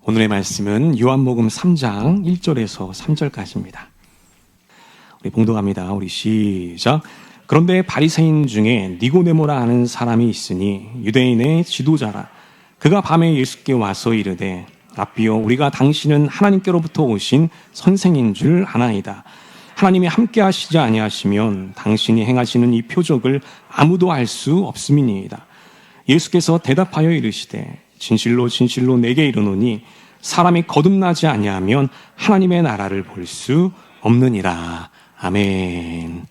오늘의 말씀은 요한복음 3장 1절에서 3절까지입니다. 우리 봉독합니다. 우리 시작. 그런데 바리새인 중에 니고데모라 하는 사람이 있으니 유대인의 지도자라. 그가 밤에 예수께 와서 이르되 랍비여, 우리가 당신은 하나님께로부터 오신 선생인 줄 아나이다. 하나님이 함께 하시지 아니하시면 당신이 행하시는 이 표적을 아무도 알 수 없음이니이다. 예수께서 대답하여 이르시되 진실로 진실로 내게 이르노니 사람이 거듭나지 아니하면 하나님의 나라를 볼 수 없느니라. 아멘.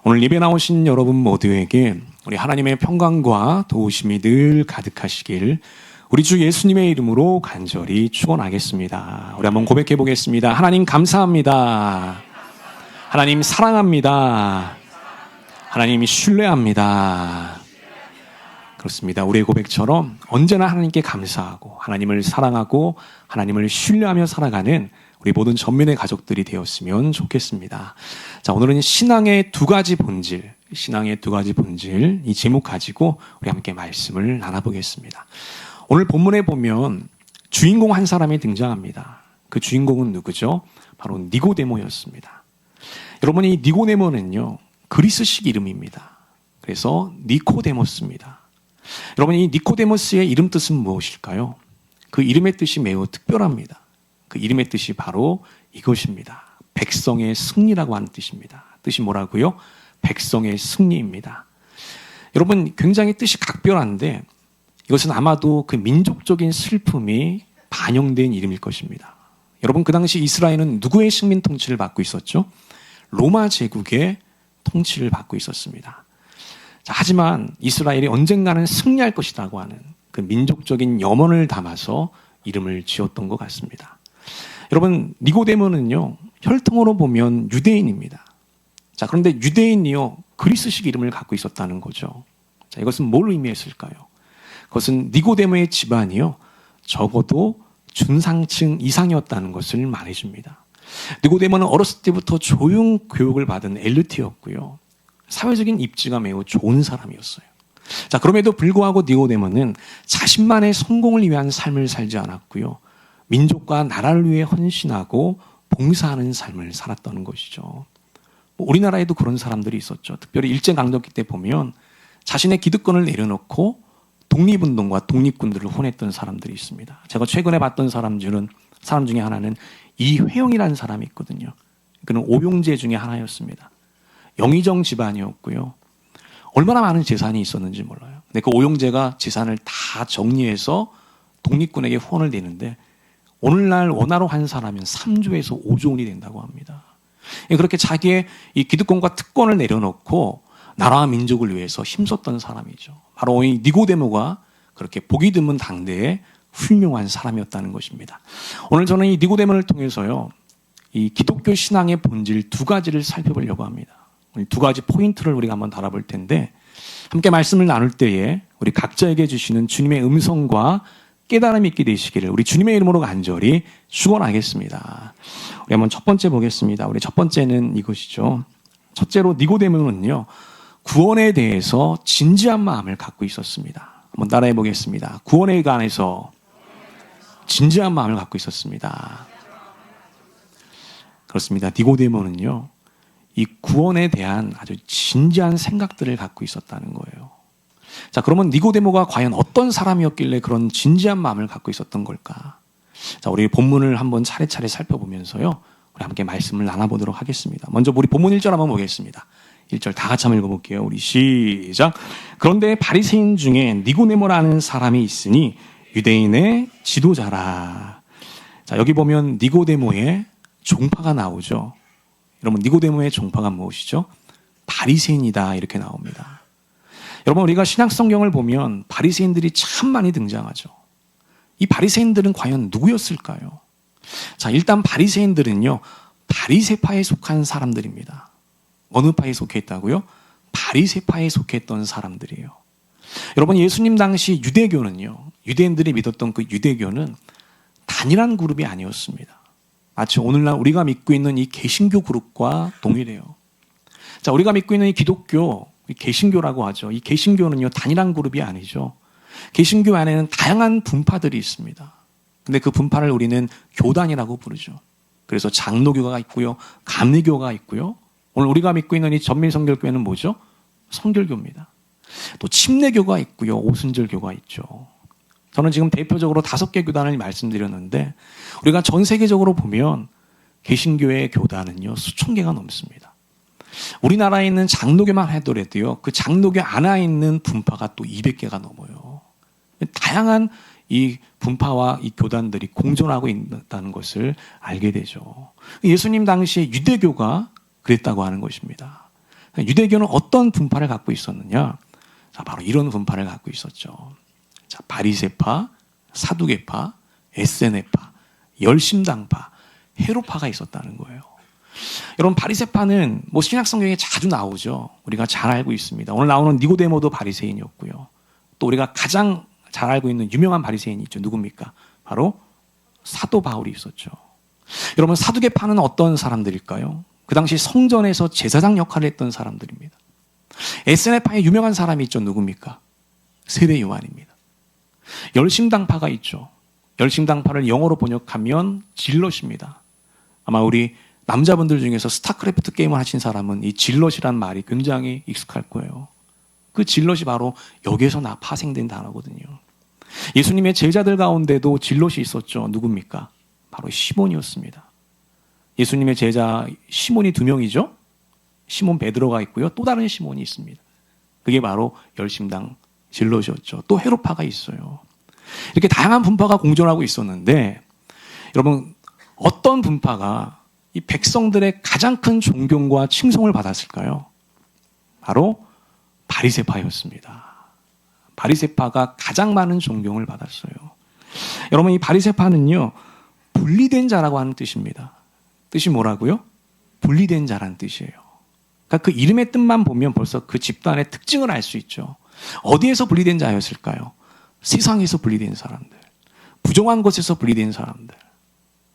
오늘 예배 나오신 여러분 모두에게 우리 하나님의 평강과 도우심이 늘 가득하시길 우리 주 예수님의 이름으로 간절히 축원하겠습니다. 우리 한번 고백해 보겠습니다. 하나님 감사합니다. 하나님 사랑합니다. 하나님 신뢰합니다. 그렇습니다. 우리의 고백처럼 언제나 하나님께 감사하고 하나님을 사랑하고 하나님을 신뢰하며 살아가는 우리 모든 전면의 가족들이 되었으면 좋겠습니다. 자, 오늘은 신앙의 두 가지 본질 이 제목 가지고 우리 함께 말씀을 나눠보겠습니다. 오늘 본문에 보면 주인공 한 사람이 등장합니다. 그 주인공은 누구죠? 바로 니고데모였습니다. 여러분, 이 니고데모는요, 그리스식 이름입니다. 그래서 니코데모스입니다. 여러분, 이 니코데모스의 이름 뜻은 무엇일까요? 그 이름의 뜻이 매우 특별합니다. 그 이름의 뜻이 바로 이것입니다. 백성의 승리라고 하는 뜻입니다. 뜻이 뭐라고요? 백성의 승리입니다. 여러분, 굉장히 뜻이 각별한데 이것은 아마도 그 민족적인 슬픔이 반영된 이름일 것입니다. 여러분, 그 당시 이스라엘은 누구의 식민 통치를 받고 있었죠? 로마 제국의 통치를 받고 있었습니다. 자, 하지만 이스라엘이 언젠가는 승리할 것이라고 하는 그 민족적인 염원을 담아서 이름을 지었던 것 같습니다. 여러분, 니고데모는요, 혈통으로 보면 유대인입니다. 자, 그런데 유대인이요, 그리스식 이름을 갖고 있었다는 거죠. 자, 이것은 뭘 의미했을까요? 그것은 니고데모의 집안이요, 적어도 준상층 이상이었다는 것을 말해줍니다. 니고데모는 어렸을 때부터 조용 교육을 받은 엘리트였고요, 사회적인 입지가 매우 좋은 사람이었어요. 자, 그럼에도 불구하고 니고데모는 자신만의 성공을 위한 삶을 살지 않았고요, 민족과 나라를 위해 헌신하고 봉사하는 삶을 살았다는 것이죠. 우리나라에도 그런 사람들이 있었죠. 특별히 일제강점기 때 보면 자신의 기득권을 내려놓고 독립운동과 독립군들을 혼했던 사람들이 있습니다. 제가 최근에 봤던 사람 중에 하나는 이회영이라는 사람이 있거든요. 그는 오용재 중에 하나였습니다. 영의정 집안이었고요, 얼마나 많은 재산이 있었는지 몰라요. 근데 그 오용재가 재산을 다 정리해서 독립군에게 후원을 내는데 오늘날 원화로 환산하면 3조에서 5조 원이 된다고 합니다. 그렇게 자기의 이 기득권과 특권을 내려놓고 나라와 민족을 위해서 힘썼던 사람이죠. 바로 이 니고데모가 그렇게 보기 드문 당대의 훌륭한 사람이었다는 것입니다. 오늘 저는 이 니고데모를 통해서요, 이 기독교 신앙의 본질 두 가지를 살펴보려고 합니다. 두 가지 포인트를 우리가 한번 달아볼 텐데, 함께 말씀을 나눌 때에 우리 각자에게 주시는 주님의 음성과 깨달음이 있게 되시기를 우리 주님의 이름으로 간절히 축원하겠습니다. 우리 한번 첫 번째 보겠습니다. 우리 첫 번째는 이것이죠. 첫째로 니고데모는요, 구원에 대해서 진지한 마음을 갖고 있었습니다. 한번 따라해 보겠습니다. 구원에 관해서 진지한 마음을 갖고 있었습니다. 그렇습니다. 니고데모는요, 이 구원에 대한 아주 진지한 생각들을 갖고 있었다는 거예요. 자, 그러면 니고데모가 과연 어떤 사람이었길래 그런 진지한 마음을 갖고 있었던 걸까? 자, 우리 본문을 한번 차례차례 살펴보면서요, 우리 함께 말씀을 나눠보도록 하겠습니다. 먼저 우리 본문 1절 한번 보겠습니다. 1절 다 같이 한번 읽어볼게요. 우리 시작. 그런데 바리새인 중에 니고데모라는 사람이 있으니 유대인의 지도자라. 자, 여기 보면 니고데모의 종파가 나오죠. 여러분, 니고데모의 종파가 무엇이죠? 바리새인이다, 이렇게 나옵니다. 여러분, 우리가 신약 성경을 보면 바리새인들이 참 많이 등장하죠. 이 바리새인들은 과연 누구였을까요? 자, 일단 바리새인들은요, 바리새파에 속한 사람들입니다. 어느 파에 속해 있다고요? 바리새파에 속했던 사람들이에요. 여러분, 예수님 당시 유대교는요, 유대인들이 믿었던 그 유대교는 단일한 그룹이 아니었습니다. 마치 오늘날 우리가 믿고 있는 이 개신교 그룹과 동일해요. 자, 우리가 믿고 있는 이 기독교, 개신교라고 하죠. 이 개신교는요, 단일한 그룹이 아니죠. 개신교 안에는 다양한 분파들이 있습니다. 근데 그 분파를 우리는 교단이라고 부르죠. 그래서 장로교가 있고요. 감리교가 있고요. 오늘 우리가 믿고 있는 이 전민성결교회는 뭐죠? 성결교입니다. 또 침례교가 있고요. 오순절교가 있죠. 저는 지금 대표적으로 5개 교단을 말씀드렸는데 우리가 전 세계적으로 보면 개신교의 교단은요. 수천 개가 넘습니다. 우리나라에 있는 장로교만 하더라도요. 그 장로교 안에 있는 분파가 또 200개가 넘어요. 다양한 이 분파와 이 교단들이 공존하고 있다는 것을 알게 되죠. 예수님 당시에 유대교가 그랬다고 하는 것입니다. 유대교는 어떤 분파를 갖고 있었느냐? 자, 바로 이런 분파를 갖고 있었죠. 자, 바리새파, 사두개파, 에세네파, 열심당파, 헤롯파가 있었다는 거예요. 여러분, 바리새파는 뭐 신약 성경에 자주 나오죠. 우리가 잘 알고 있습니다. 오늘 나오는 니고데모도 바리새인이었고요. 또 우리가 가장 잘 알고 있는 유명한 바리새인이 있죠. 누굽니까? 바로 사도 바울이 있었죠. 여러분, 사두개파는 어떤 사람들일까요? 그 당시 성전에서 제사장 역할을 했던 사람들입니다. 에스네파에 유명한 사람이 있죠. 누굽니까? 세례 요한입니다. 열심당파가 있죠. 열심당파를 영어로 번역하면 질럿입니다. 아마 우리 남자분들 중에서 스타크래프트 게임을 하신 사람은 이 질럿이란 말이 굉장히 익숙할 거예요. 그 질럿이 바로 여기에서 파생된 단어거든요. 예수님의 제자들 가운데도 질럿이 있었죠. 누굽니까? 바로 시몬이었습니다. 예수님의 제자 시몬이 2명이죠. 시몬 베드로가 있고요. 또 다른 시몬이 있습니다. 그게 바로 열심당 질럿이었죠. 또 헤롯파가 있어요. 이렇게 다양한 분파가 공존하고 있었는데 여러분, 어떤 분파가 이 백성들의 가장 큰 존경과 칭송을 받았을까요? 바로 바리새파였습니다. 바리새파가 가장 많은 존경을 받았어요. 여러분, 이 바리새파는요, 분리된 자라고 하는 뜻입니다. 뜻이 뭐라고요? 분리된 자라는 뜻이에요. 그러니까 그 이름의 뜻만 보면 벌써 그 집단의 특징을 알 수 있죠. 어디에서 분리된 자였을까요? 세상에서 분리된 사람들, 부정한 것에서 분리된 사람들.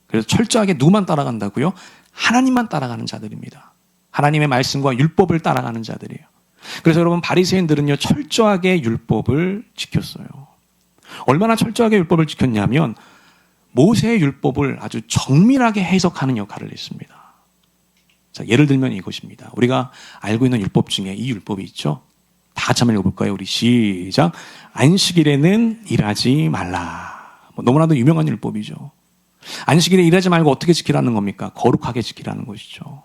그래서 철저하게 누구만 따라간다고요? 하나님만 따라가는 자들입니다. 하나님의 말씀과 율법을 따라가는 자들이에요. 그래서 여러분, 바리새인들은요, 철저하게 율법을 지켰어요. 얼마나 철저하게 율법을 지켰냐면 모세의 율법을 아주 정밀하게 해석하는 역할을 했습니다. 자, 예를 들면 이것입니다. 우리가 알고 있는 율법 중에 이 율법이 있죠. 다 같이 한번 읽어볼까요? 우리 시작. 안식일에는 일하지 말라. 너무나도 유명한 율법이죠. 안식일에 일하지 말고 어떻게 지키라는 겁니까? 거룩하게 지키라는 것이죠.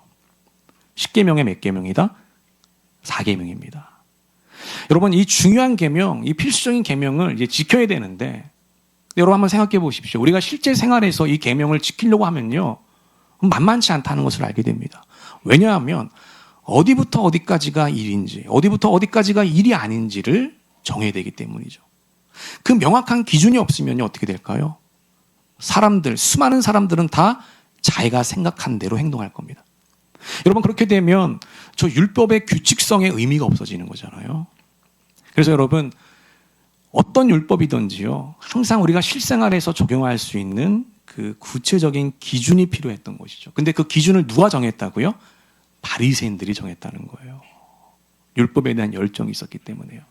10계명의 몇 계명이다? 4계명입니다. 여러분, 이 중요한 계명, 이 필수적인 계명을 이제 지켜야 되는데, 여러분 한번 생각해 보십시오. 우리가 실제 생활에서 이 계명을 지키려고 하면요, 만만치 않다는 것을 알게 됩니다. 왜냐하면 어디부터 어디까지가 일인지, 어디부터 어디까지가 일이 아닌지를 정해야 되기 때문이죠. 그 명확한 기준이 없으면 어떻게 될까요? 수많은 사람들은 다 자기가 생각한 대로 행동할 겁니다. 여러분, 그렇게 되면 저 율법의 규칙성의 의미가 없어지는 거잖아요. 그래서 여러분, 어떤 율법이든지요, 항상 우리가 실생활에서 적용할 수 있는 그 구체적인 기준이 필요했던 것이죠. 근데 그 기준을 누가 정했다고요? 바리새인들이 정했다는 거예요. 율법에 대한 열정이 있었기 때문에요.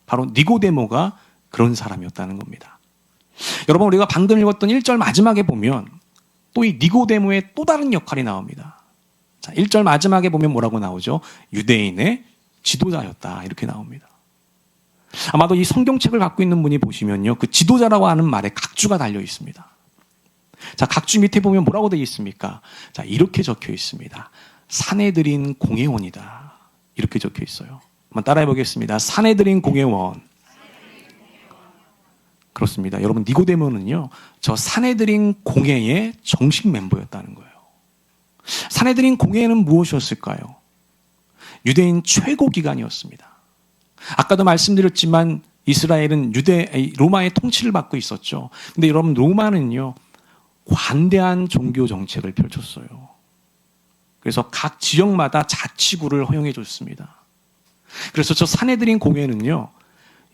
바로 니고데모가 그런 사람이었다는 겁니다. 여러분, 우리가 방금 읽었던 1절 마지막에 보면 또 이 니고데모의 또 다른 역할이 나옵니다. 자, 1절 마지막에 보면 뭐라고 나오죠? 유대인의 지도자였다, 이렇게 나옵니다. 아마도 이 성경책을 갖고 있는 분이 보시면요, 그 지도자라고 하는 말에 각주가 달려 있습니다. 자, 각주 밑에 보면 뭐라고 되어 있습니까? 자, 이렇게 적혀 있습니다. 사내들인 공회원이다, 이렇게 적혀 있어요. 한번 따라해 보겠습니다. 사내들인 공회원. 그렇습니다. 여러분, 니고데모는요, 저 사내들인 공회의 정식 멤버였다는 거예요. 사내들인 공회는 무엇이었을까요? 유대인 최고 기관이었습니다. 아까도 말씀드렸지만 이스라엘은 로마의 통치를 받고 있었죠. 근데 여러분, 로마는요, 관대한 종교 정책을 펼쳤어요. 그래서 각 지역마다 자치구를 허용해 줬습니다. 그래서 저 사내들인 공회는요,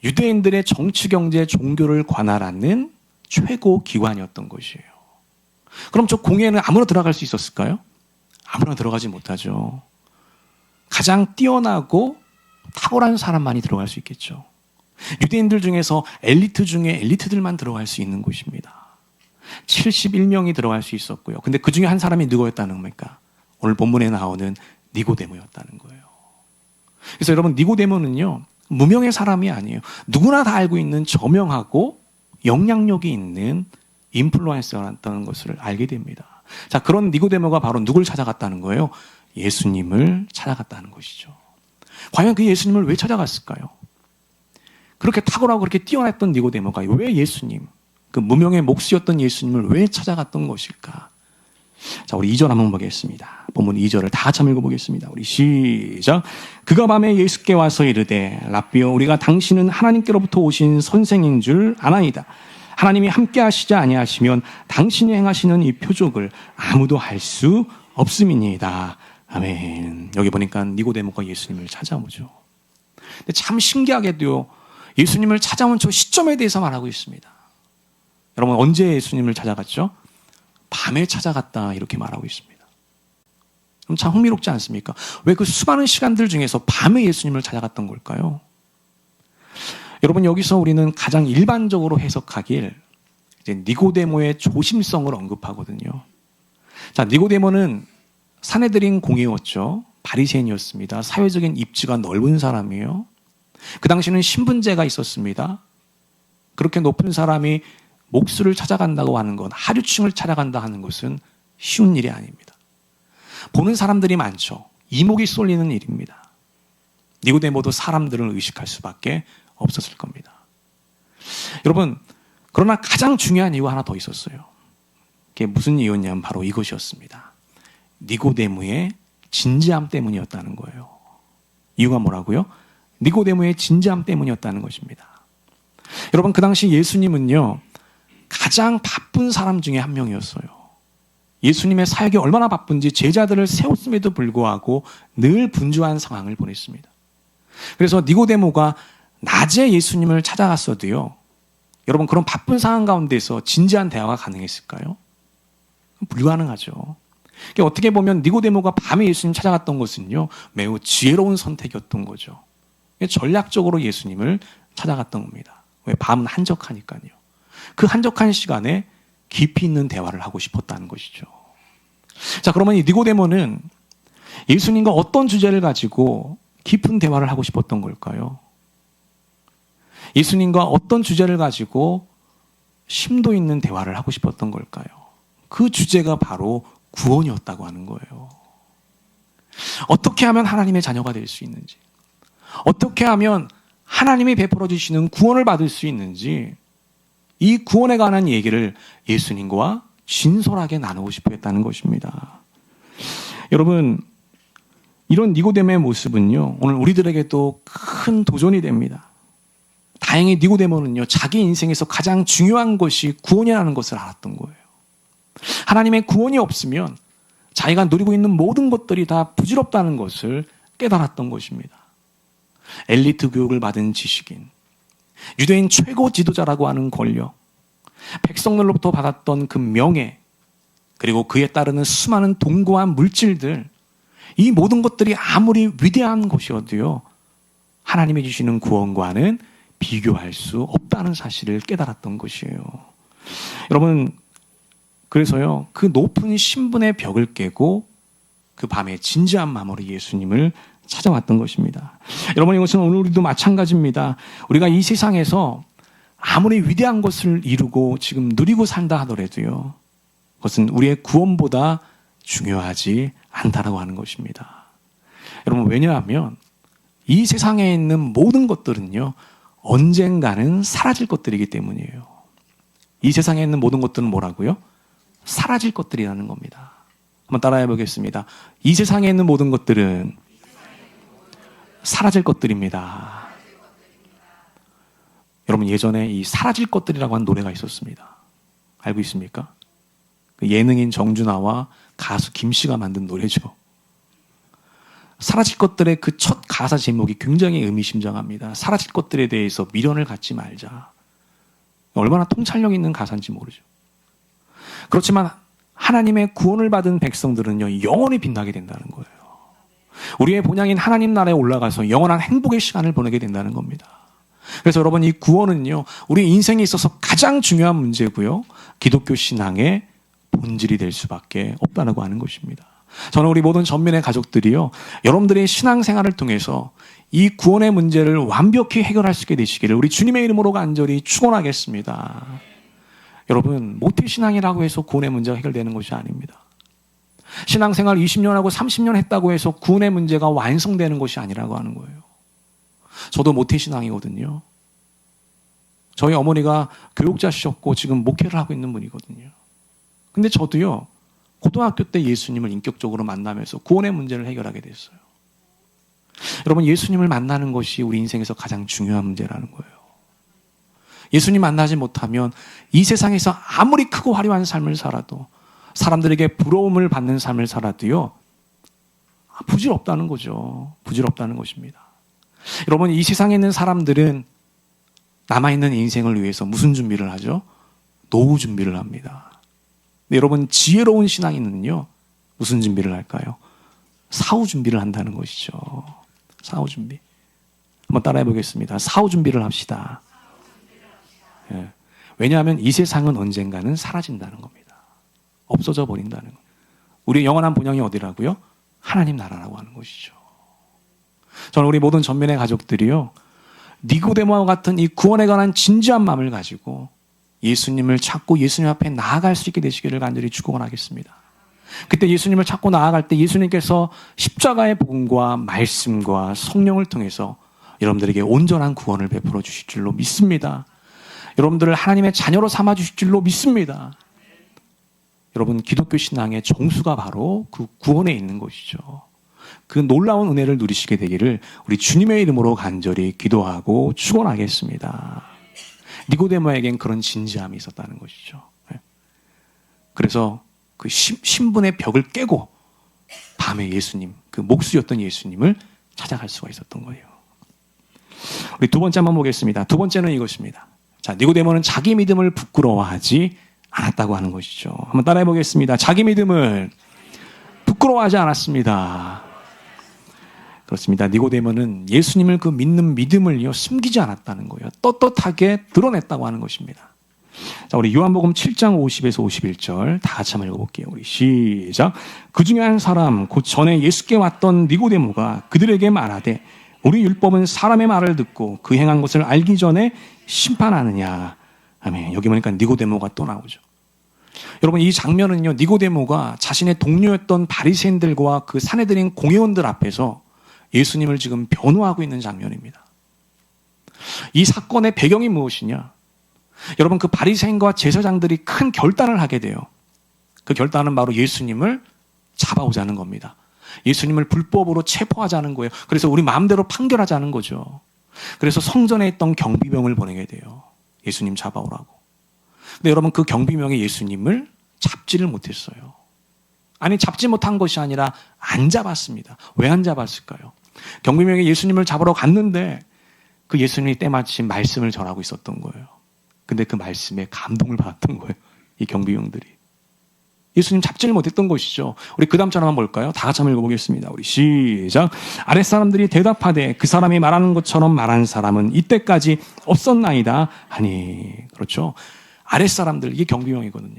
유대인들의 정치, 경제, 종교를 관할하는 최고 기관이었던 것이에요. 그럼 저 공회는 아무나 들어갈 수 있었을까요? 아무나 들어가지 못하죠. 가장 뛰어나고 탁월한 사람만이 들어갈 수 있겠죠. 유대인들 중에서 엘리트 중에 엘리트들만 들어갈 수 있는 곳입니다. 71명이 들어갈 수 있었고요. 근데 그 중에 한 사람이 누구였다는 겁니까? 오늘 본문에 나오는 니고데모였다는 거예요. 그래서 여러분, 니고데모는요, 무명의 사람이 아니에요. 누구나 다 알고 있는 저명하고 영향력이 있는 인플루언서였다는 것을 알게 됩니다. 자, 그런 니고데모가 바로 누굴 찾아갔다는 거예요? 예수님을 찾아갔다는 것이죠. 과연 그 예수님을 왜 찾아갔을까요? 그렇게 탁월하고 그렇게 뛰어났던 니고데모가 왜 예수님, 그 무명의 목수였던 예수님을 왜 찾아갔던 것일까? 자, 우리 2절 한번 보겠습니다. 본문 2절을 다 같이 읽어보겠습니다. 우리 시작. 그가 밤에 예수께 와서 이르되 랍비여, 우리가 당신은 하나님께로부터 오신 선생인 줄 아나이다. 하나님이 함께 하시지 아니하시면 당신이 행하시는 이 표적을 아무도 할 수 없음이니이다. 아멘. 여기 보니까 니고데모가 예수님을 찾아오죠. 근데 참 신기하게도요, 예수님을 찾아온 저 시점에 대해서 말하고 있습니다. 여러분, 언제 예수님을 찾아갔죠? 밤에 찾아갔다, 이렇게 말하고 있습니다. 그럼 참 흥미롭지 않습니까? 왜 그 수많은 시간들 중에서 밤에 예수님을 찾아갔던 걸까요? 여러분, 여기서 우리는 가장 일반적으로 해석하길 이제 니고데모의 조심성을 언급하거든요. 자, 니고데모는 사내들인 공회였죠. 바리새인이었습니다. 사회적인 입지가 넓은 사람이에요. 그 당시는 신분제가 있었습니다. 그렇게 높은 사람이 목수를 찾아간다고 하는 건, 하류층을 찾아간다 하는 것은 쉬운 일이 아닙니다. 보는 사람들이 많죠. 이목이 쏠리는 일입니다. 니고데모도 사람들을 의식할 수밖에 없었을 겁니다. 여러분, 그러나 가장 중요한 이유 하나 더 있었어요. 그게 무슨 이유냐면 바로 이것이었습니다. 니고데모의 진지함 때문이었다는 거예요. 이유가 뭐라고요? 니고데모의 진지함 때문이었다는 것입니다. 여러분, 그 당시 예수님은요, 가장 바쁜 사람 중에 한 명이었어요. 예수님의 사역이 얼마나 바쁜지 제자들을 세웠음에도 불구하고 늘 분주한 상황을 보냈습니다. 그래서 니고데모가 낮에 예수님을 찾아갔어도요, 여러분, 그런 바쁜 상황 가운데서 진지한 대화가 가능했을까요? 불가능하죠. 어떻게 보면 니고데모가 밤에 예수님 찾아갔던 것은요, 매우 지혜로운 선택이었던 거죠. 전략적으로 예수님을 찾아갔던 겁니다. 왜? 밤은 한적하니까요. 그 한적한 시간에 깊이 있는 대화를 하고 싶었다는 것이죠. 자, 그러면 이 니고데모는 예수님과 어떤 주제를 가지고 깊은 대화를 하고 싶었던 걸까요? 예수님과 어떤 주제를 가지고 심도 있는 대화를 하고 싶었던 걸까요? 그 주제가 바로 구원이었다고 하는 거예요. 어떻게 하면 하나님의 자녀가 될 수 있는지, 어떻게 하면 하나님이 베풀어 주시는 구원을 받을 수 있는지, 이 구원에 관한 얘기를 예수님과 진솔하게 나누고 싶어 했다는 것입니다. 여러분, 이런 니고데모의 모습은요, 오늘 우리들에게도 큰 도전이 됩니다. 다행히 니고데모는요, 자기 인생에서 가장 중요한 것이 구원이라는 것을 알았던 거예요. 하나님의 구원이 없으면 자기가 누리고 있는 모든 것들이 다 부질없다는 것을 깨달았던 것입니다. 엘리트 교육을 받은 지식인, 유대인 최고 지도자라고 하는 권력, 백성들로부터 받았던 그 명예, 그리고 그에 따르는 수많은 동고한 물질들, 이 모든 것들이 아무리 위대한 것이어도요, 하나님이 주시는 구원과는 비교할 수 없다는 사실을 깨달았던 것이에요. 여러분, 그래서요, 그 높은 신분의 벽을 깨고 그 밤에 진지한 마음으로 예수님을 찾아왔던 것입니다. 여러분, 이것은 오늘 우리도 마찬가지입니다. 우리가 이 세상에서 아무리 위대한 것을 이루고 지금 누리고 산다 하더라도요, 그것은 우리의 구원보다 중요하지 않다라고 하는 것입니다. 여러분, 왜냐하면 이 세상에 있는 모든 것들은요, 언젠가는 사라질 것들이기 때문이에요. 이 세상에 있는 모든 것들은 뭐라고요? 사라질 것들이라는 겁니다. 한번 따라해 보겠습니다. 이 세상에 있는 모든 것들은 사라질 것들입니다. 여러분, 예전에 이 사라질 것들이라고 하는 노래가 있었습니다. 알고 있습니까? 그 예능인 정준하와 가수 김씨가 만든 노래죠. 사라질 것들의 그 첫 가사 제목이 굉장히 의미심장합니다. 사라질 것들에 대해서 미련을 갖지 말자. 얼마나 통찰력 있는 가사인지 모르죠. 그렇지만 하나님의 구원을 받은 백성들은요, 영원히 빛나게 된다는 거예요. 우리의 본향인 하나님 나라에 올라가서 영원한 행복의 시간을 보내게 된다는 겁니다. 그래서 여러분, 이 구원은요, 우리 인생에 있어서 가장 중요한 문제고요, 기독교 신앙의 본질이 될 수밖에 없다고 하는 것입니다. 저는 우리 모든 전민의 가족들이요, 여러분들의 신앙생활을 통해서 이 구원의 문제를 완벽히 해결할 수 있게 되시기를 우리 주님의 이름으로 간절히 축원하겠습니다. 여러분, 모태신앙이라고 해서 구원의 문제가 해결되는 것이 아닙니다. 신앙생활 20년 하고 30년 했다고 해서 구원의 문제가 완성되는 것이 아니라고 하는 거예요. 저도 모태신앙이거든요. 저희 어머니가 교육자셨고 지금 목회를 하고 있는 분이거든요. 근데 저도요, 고등학교 때 예수님을 인격적으로 만나면서 구원의 문제를 해결하게 됐어요. 여러분, 예수님을 만나는 것이 우리 인생에서 가장 중요한 문제라는 거예요. 예수님 만나지 못하면 이 세상에서 아무리 크고 화려한 삶을 살아도, 사람들에게 부러움을 받는 삶을 살아도요, 부질없다는 거죠. 부질없다는 것입니다. 여러분, 이 세상에 있는 사람들은 남아있는 인생을 위해서 무슨 준비를 하죠? 노후 준비를 합니다. 근데 여러분, 지혜로운 신앙인은요, 무슨 준비를 할까요? 사후 준비를 한다는 것이죠. 사후 준비. 한번 따라해 보겠습니다. 사후 준비를 합시다. 예. 왜냐하면 이 세상은 언젠가는 사라진다는 겁니다. 없어져 버린다는 겁니다. 우리의 영원한 본향이 어디라고요? 하나님 나라라고 하는 것이죠. 저는 우리 모든 전면의 가족들이요, 니고데모와 같은 이 구원에 관한 진지한 마음을 가지고 예수님을 찾고 예수님 앞에 나아갈 수 있게 되시기를 간절히 축원하겠습니다. 그때 예수님을 찾고 나아갈 때 예수님께서 십자가의 복음과 말씀과 성령을 통해서 여러분들에게 온전한 구원을 베풀어 주실 줄로 믿습니다. 여러분들을 하나님의 자녀로 삼아 주실 줄로 믿습니다. 여러분, 기독교 신앙의 정수가 바로 그 구원에 있는 것이죠. 그 놀라운 은혜를 누리시게 되기를 우리 주님의 이름으로 간절히 기도하고 축원하겠습니다. 니고데모에겐 그런 진지함이 있었다는 것이죠. 그래서 그 신분의 벽을 깨고 밤에 예수님, 그 목수였던 예수님을 찾아갈 수가 있었던 거예요. 우리 두 번째 한번 보겠습니다. 두 번째는 이것입니다. 자, 니고데모는 자기 믿음을 부끄러워하지 않았다고 하는 것이죠. 한번 따라해 보겠습니다. 자기 믿음을 부끄러워하지 않았습니다. 그렇습니다. 니고데모는 예수님을 그 믿는 믿음을요, 숨기지 않았다는 거예요. 떳떳하게 드러냈다고 하는 것입니다. 자, 우리 요한복음 7장 50에서 51절 다 같이 한번 읽어볼게요. 우리 시작. 그 중에 한 사람, 곧 전에 예수께 왔던 니고데모가 그들에게 말하되, 우리 율법은 사람의 말을 듣고 그 행한 것을 알기 전에 심판하느냐. 아멘. 여기 보니까 니고데모가 또 나오죠. 여러분, 이 장면은요, 니고데모가 자신의 동료였던 바리새인들과 그 사내들인 공회원들 앞에서 예수님을 지금 변호하고 있는 장면입니다. 이 사건의 배경이 무엇이냐? 여러분, 그 바리새인과 제사장들이 큰 결단을 하게 돼요. 그 결단은 바로 예수님을 잡아오자는 겁니다. 예수님을 불법으로 체포하자는 거예요. 그래서 우리 마음대로 판결하자는 거죠. 그래서 성전에 있던 경비병을 보내게 돼요. 예수님 잡아오라고. 근데 여러분, 그 경비병이 예수님을 잡지를 못했어요. 아니, 잡지 못한 것이 아니라 안 잡았습니다. 왜 안 잡았을까요? 경비병이 예수님을 잡으러 갔는데 그 예수님이 때마침 말씀을 전하고 있었던 거예요. 근데 그 말씀에 감동을 받았던 거예요. 이 경비병들이. 예수님 잡지를 못했던 것이죠. 우리 그 다음 절 한번 볼까요? 다 같이 한번 읽어보겠습니다. 우리 시작. 아랫사람들이 대답하되 그 사람이 말하는 것처럼 말한 사람은 이때까지 없었나이다 하니. 그렇죠. 아랫사람들, 이게 경비병이거든요.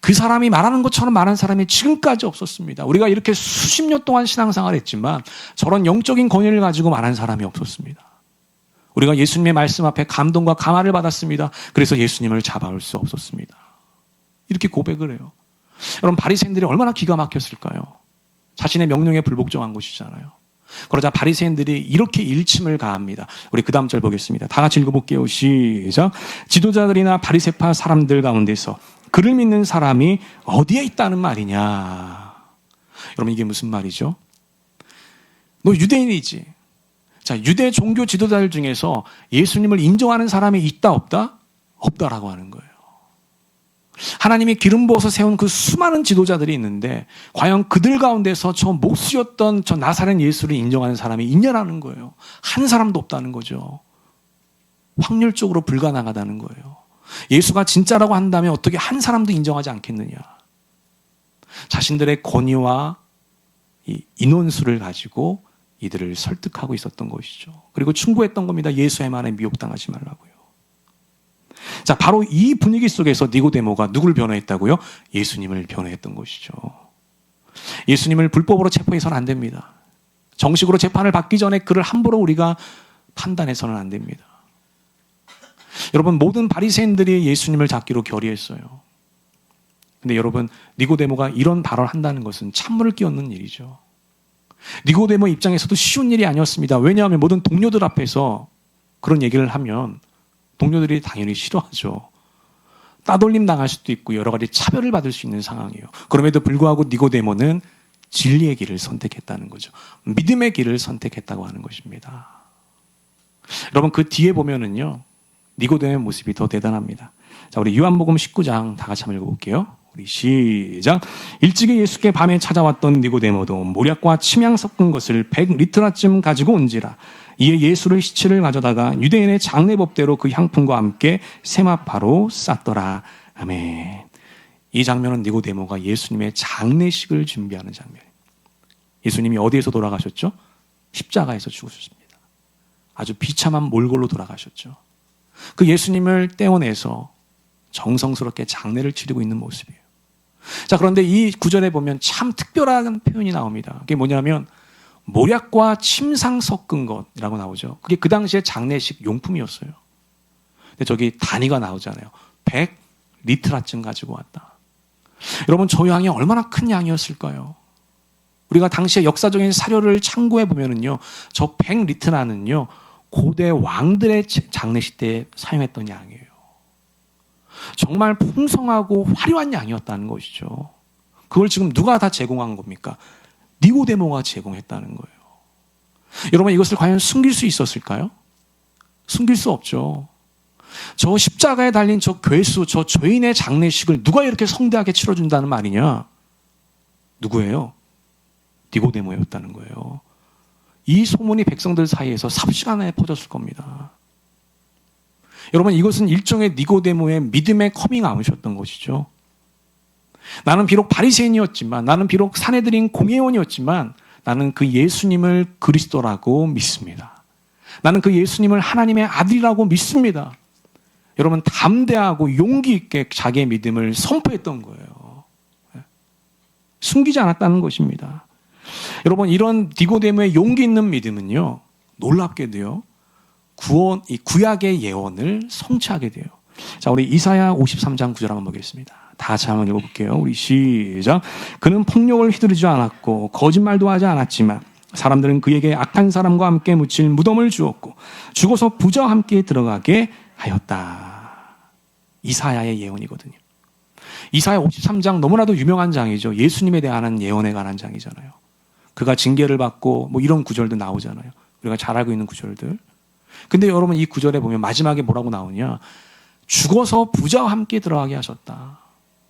그 사람이 말하는 것처럼 말한 사람이 지금까지 없었습니다. 우리가 이렇게 수십 년 동안 신앙생활을 했지만 저런 영적인 권위를 가지고 말한 사람이 없었습니다. 우리가 예수님의 말씀 앞에 감동과 감화를 받았습니다. 그래서 예수님을 잡아올 수 없었습니다. 이렇게 고백을 해요. 여러분, 바리새인들이 얼마나 기가 막혔을까요? 자신의 명령에 불복종한 것이잖아요. 그러자 바리새인들이 이렇게 일침을 가합니다. 우리 그 다음 절 보겠습니다. 다 같이 읽어볼게요. 시작. 지도자들이나 바리새파 사람들 가운데서 그를 믿는 사람이 어디에 있다는 말이냐. 여러분, 이게 무슨 말이죠? 너 유대인이지. 자, 유대 종교 지도자들 중에서 예수님을 인정하는 사람이 있다 없다? 없다라고 하는 거예요. 하나님이 기름 부어서 세운 그 수많은 지도자들이 있는데 과연 그들 가운데서 저 목수였던 저 나사렛 예수를 인정하는 사람이 있냐라는 거예요. 한 사람도 없다는 거죠. 확률적으로 불가능하다는 거예요. 예수가 진짜라고 한다면 어떻게 한 사람도 인정하지 않겠느냐. 자신들의 권위와 이 인원수를 가지고 이들을 설득하고 있었던 것이죠. 그리고 충고했던 겁니다. 예수의 말에 미혹당하지 말라고요. 자, 바로 이 분위기 속에서 니고데모가 누구를 변호했다고요? 예수님을 변호했던 것이죠. 예수님을 불법으로 체포해서는 안 됩니다. 정식으로 재판을 받기 전에 그를 함부로 우리가 판단해서는 안 됩니다. 여러분, 모든 바리새인들이 예수님을 잡기로 결의했어요. 근데 여러분, 니고데모가 이런 발언을 한다는 것은 찬물을 끼얹는 일이죠. 니고데모 입장에서도 쉬운 일이 아니었습니다. 왜냐하면 모든 동료들 앞에서 그런 얘기를 하면 동료들이 당연히 싫어하죠. 따돌림 당할 수도 있고 여러 가지 차별을 받을 수 있는 상황이에요. 그럼에도 불구하고 니고데모는 진리의 길을 선택했다는 거죠. 믿음의 길을 선택했다고 하는 것입니다. 여러분, 그 뒤에 보면은요, 니고데모의 모습이 더 대단합니다. 자, 우리 요한복음 19장 다 같이 한번 읽어볼게요. 우리 시작. 일찍이 예수께 밤에 찾아왔던 니고데모도 모략과 침향 섞은 것을 100리터라쯤 가지고 온지라. 이에 예수를 시체를 가져다가 유대인의 장례법대로 그 향품과 함께 세마파로 쌌더라. 아멘. 이 장면은 니고데모가 예수님의 장례식을 준비하는 장면이에요. 예수님이 어디에서 돌아가셨죠? 십자가에서 죽으셨습니다. 아주 비참한 몰골로 돌아가셨죠. 그 예수님을 떼어내서 정성스럽게 장례를 치르고 있는 모습이에요. 자, 그런데 이 구절에 보면 참 특별한 표현이 나옵니다. 그게 뭐냐면 모략과 침상 섞은 것이라고 나오죠. 그게 그 당시에 장례식 용품이었어요. 근데 저기 단위가 나오잖아요. 100리터라쯤 가지고 왔다. 여러분, 저 양이 얼마나 큰 양이었을까요? 우리가 당시에 역사적인 사료를 참고해 보면은요, 저 100리터라는요, 고대 왕들의 장례식 때 사용했던 양이에요. 정말 풍성하고 화려한 양이었다는 것이죠. 그걸 지금 누가 다 제공한 겁니까? 니고데모가 제공했다는 거예요. 여러분, 이것을 과연 숨길 수 있었을까요? 숨길 수 없죠. 저 십자가에 달린 저 괴수, 저 죄인의 장례식을 누가 이렇게 성대하게 치러준다는 말이냐? 누구예요? 니고데모였다는 거예요. 이 소문이 백성들 사이에서 삽시간에 퍼졌을 겁니다. 여러분, 이것은 일종의 니고데모의 믿음의 커밍아웃이었던 것이죠. 나는 비록 바리새인이었지만, 나는 비록 사내들인 공회원이었지만, 나는 그 예수님을 그리스도라고 믿습니다. 나는 그 예수님을 하나님의 아들이라고 믿습니다. 여러분, 담대하고 용기 있게 자기의 믿음을 선포했던 거예요. 숨기지 않았다는 것입니다. 여러분, 이런 니고데모의 용기 있는 믿음은요, 놀랍게도요, 이 구약의 예언을 성취하게 돼요. 자, 우리 이사야 53장 9절 한번 보겠습니다. 다 같이 한번 읽어볼게요. 우리 시작. 그는 폭력을 휘두르지 않았고 거짓말도 하지 않았지만 사람들은 그에게 악한 사람과 함께 묻힐 무덤을 주었고 죽어서 부자와 함께 들어가게 하였다. 이사야의 예언이거든요. 이사야 53장 너무나도 유명한 장이죠. 예수님에 대한 예언에 관한 장이잖아요. 그가 징계를 받고 뭐 이런 구절도 나오잖아요. 우리가 잘 알고 있는 구절들. 근데 여러분, 이 구절에 보면 마지막에 뭐라고 나오냐? 죽어서 부자와 함께 들어가게 하셨다.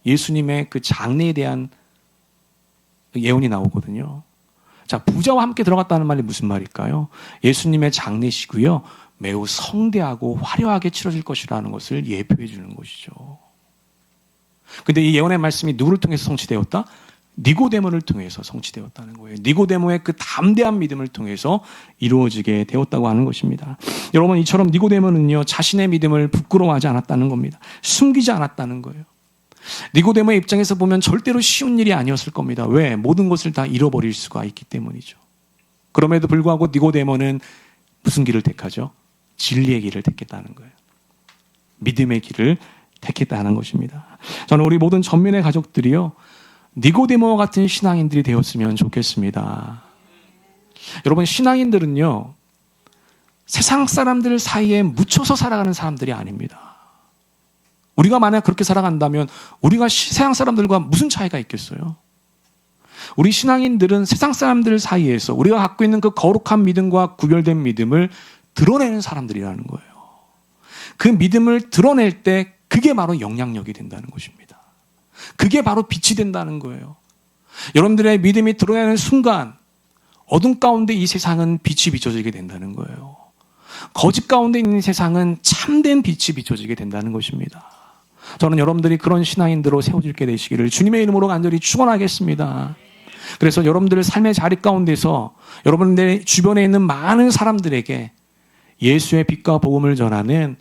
예수님의 그 장래에 대한 예언이 나오거든요. 자, 부자와 함께 들어갔다는 말이 무슨 말일까요? 예수님의 장례식이요, 매우 성대하고 화려하게 치러질 것이라는 것을 예표해 주는 것이죠. 근데 이 예언의 말씀이 누구를 통해서 성취되었다? 니고데모를 통해서 성취되었다는 거예요. 니고데모의 그 담대한 믿음을 통해서 이루어지게 되었다고 하는 것입니다. 여러분, 이처럼 니고데모는요, 자신의 믿음을 부끄러워하지 않았다는 겁니다. 숨기지 않았다는 거예요. 니고데모의 입장에서 보면 절대로 쉬운 일이 아니었을 겁니다. 왜? 모든 것을 다 잃어버릴 수가 있기 때문이죠. 그럼에도 불구하고 니고데모는 무슨 길을 택하죠? 진리의 길을 택했다는 거예요. 믿음의 길을 택했다는 것입니다. 저는 우리 모든 전민의 가족들이요, 니고데모와 같은 신앙인들이 되었으면 좋겠습니다. 여러분, 신앙인들은요, 세상 사람들 사이에 묻혀서 살아가는 사람들이 아닙니다. 우리가 만약 그렇게 살아간다면 우리가 세상 사람들과 무슨 차이가 있겠어요? 우리 신앙인들은 세상 사람들 사이에서 우리가 갖고 있는 그 거룩한 믿음과 구별된 믿음을 드러내는 사람들이라는 거예요. 그 믿음을 드러낼 때 그게 바로 영향력이 된다는 것입니다. 그게 바로 빛이 된다는 거예요. 여러분들의 믿음이 드러내는 순간 어둠 가운데 이 세상은 빛이 비춰지게 된다는 거예요. 거짓 가운데 있는 세상은 참된 빛이 비춰지게 된다는 것입니다. 저는 여러분들이 그런 신앙인들로 세워질게 되시기를 주님의 이름으로 간절히 축원하겠습니다. 그래서 여러분들의 삶의 자리 가운데서 여러분들 주변에 있는 많은 사람들에게 예수의 빛과 복음을 전하는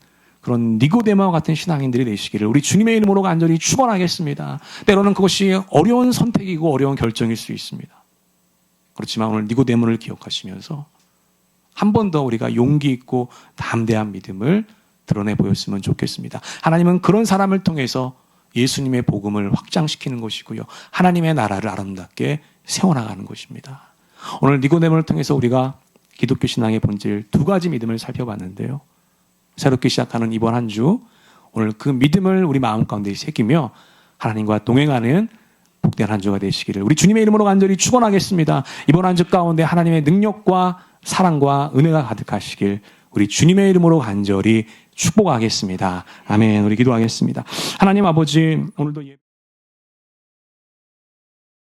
그런 니고데모와 같은 신앙인들이 되시기를 우리 주님의 이름으로 간절히 축원하겠습니다. 때로는 그것이 어려운 선택이고 어려운 결정일 수 있습니다. 그렇지만 오늘 니고데모를 기억하시면서 한 번 더 우리가 용기 있고 담대한 믿음을 드러내 보였으면 좋겠습니다. 하나님은 그런 사람을 통해서 예수님의 복음을 확장시키는 것이고요. 하나님의 나라를 아름답게 세워나가는 것입니다. 오늘 니고데모를 통해서 우리가 기독교 신앙의 본질 두 가지 믿음을 살펴봤는데요. 새롭게 시작하는 이번 한 주, 오늘 그 믿음을 우리 마음 가운데 새기며 하나님과 동행하는 복된 한 주가 되시기를 우리 주님의 이름으로 간절히 축원하겠습니다. 이번 한 주 가운데 하나님의 능력과 사랑과 은혜가 가득하시길 우리 주님의 이름으로 간절히 축복하겠습니다. 아멘. 우리 기도하겠습니다. 하나님 아버지, 오늘도